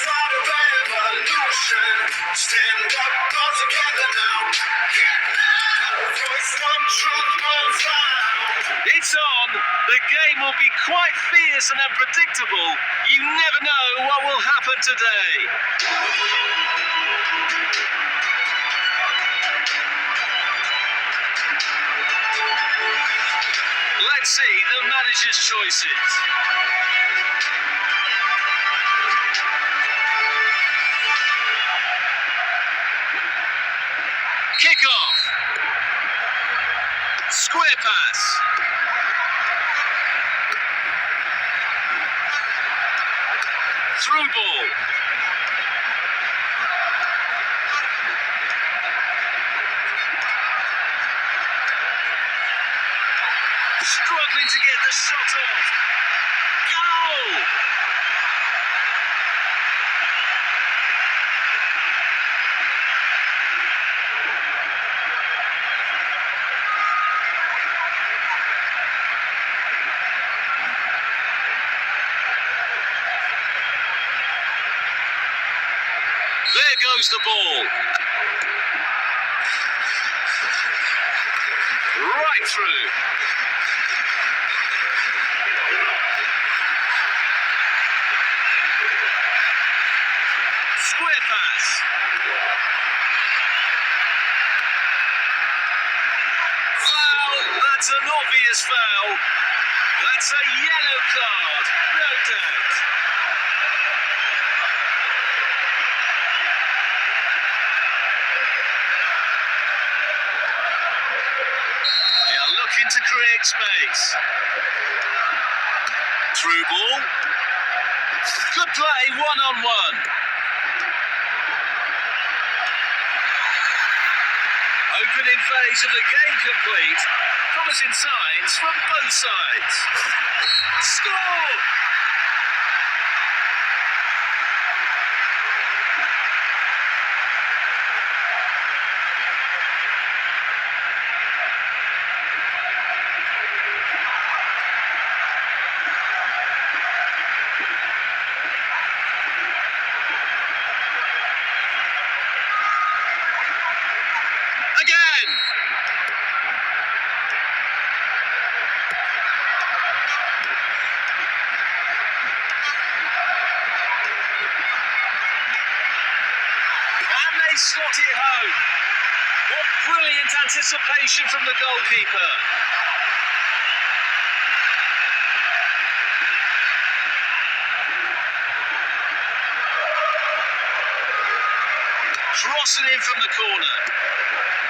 start a revolution. Stand up all together now. Voice one, truth one sound. It's on. The game will be quite fierce and unpredictable. You never know what will happen today. Let's see the manager's choices. Kick-off. Square pass. Through ball. Struggling to get the shot off. Goal! There goes the ball. Right through. Square pass. Foul. That's an obvious foul. That's a yellow card. No doubt. They are looking to create space. Through ball. Good play, one-on-one. Opening phase of the game complete. Promising signs from both sides. Score! Again! And they slot it home. What brilliant anticipation from the goalkeeper. Crossing in from the corner.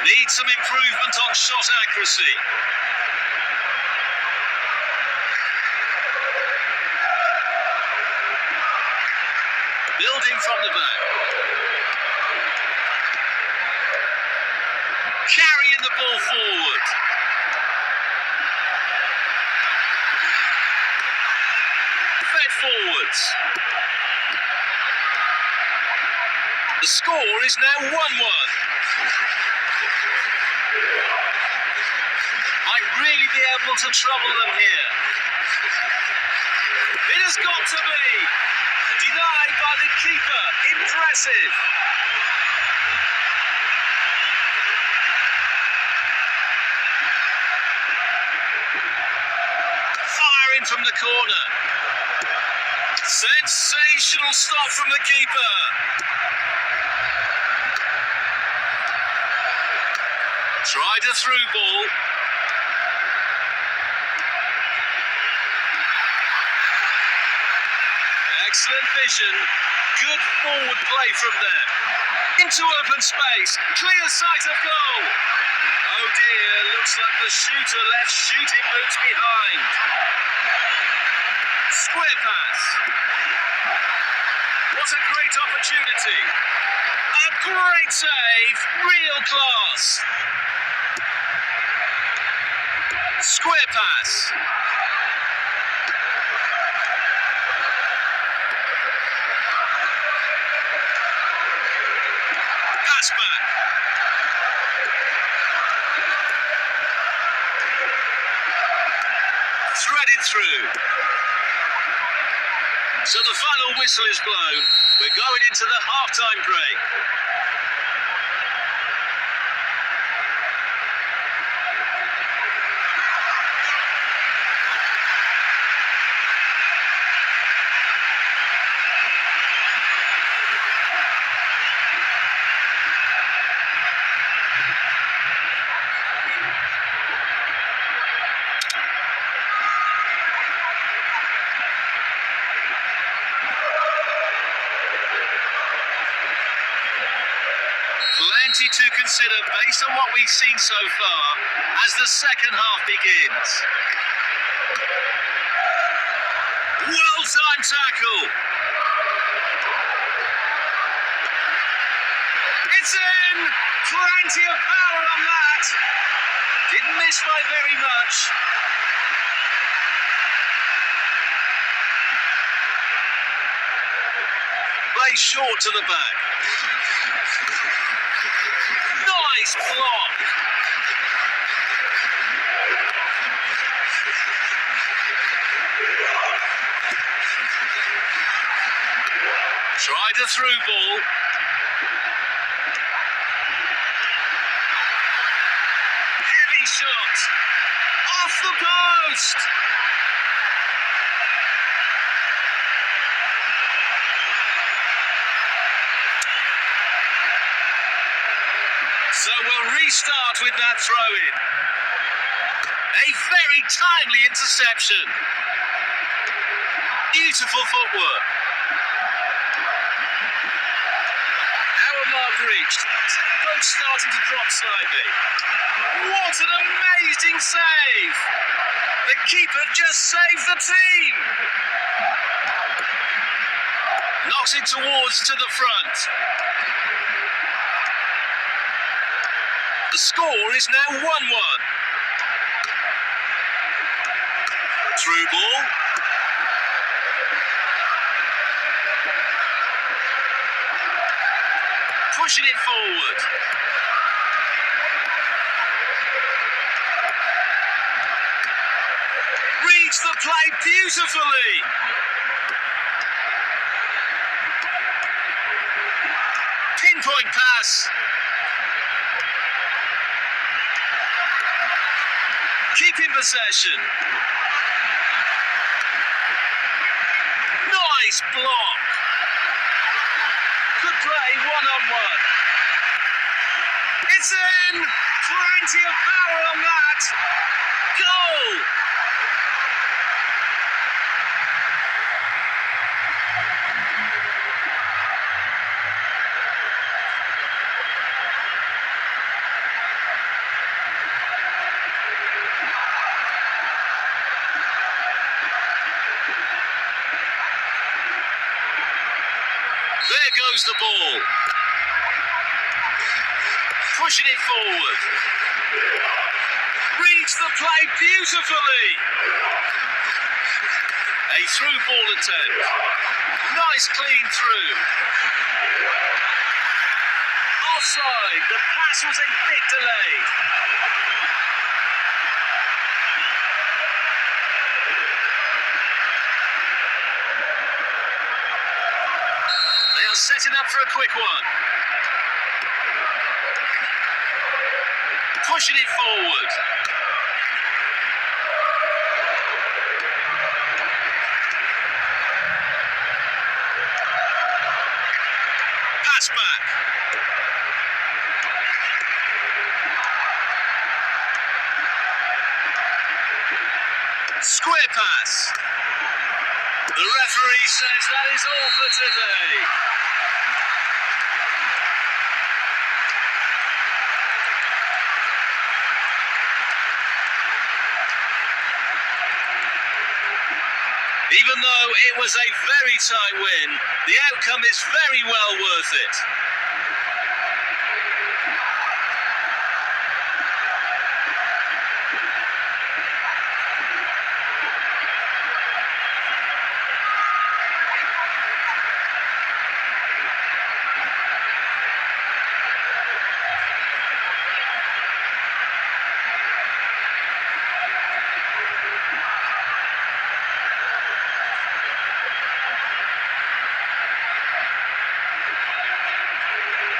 Needs some improvement on shot accuracy. Building from the back. Carrying the ball forward. Fed forwards. The score is now 1-1. Might really be able to trouble them here. It has got to be. Denied by the keeper. Impressive. Firing from the corner. Sensational stop from the keeper. Tried a through ball. Excellent vision. Good forward play from them. Into open space. Clear sight of goal. Oh dear, looks like the shooter left shooting boots behind. Square pass. What a great opportunity. A great save. Real class. Square pass. Pass back. Threaded through. So the final whistle is blown. We're going into the half-time break. Plenty to consider based on what we've seen so far as the second half begins. Well-timed tackle. It's in! Plenty of power on that. Didn't miss by very much. Play short to the back. Nice block. Tried a through ball. Heavy shot. Off the post. So we'll restart with that throw-in. A very timely interception. Beautiful footwork. Hour mark reached. Both starting to drop slightly. What an amazing save! The keeper just saved the team. Knocks it towards to the front. The score is now 1-1. Through ball. Pushing it forward. Reads the play beautifully. Pinpoint pass. Keeping possession. Nice block. Good play, one-on-one. It's in. Plenty of power on that. Goal. There goes the ball. Pushing it forward. Reads the play beautifully. A through ball attempt. Nice clean through. Offside. The pass was a bit delayed. They are setting up for a quick one. Pushing it forward. Pass back. Square pass. The referee says that is all for today. Even though it was a very tight win, the outcome is very well worth it.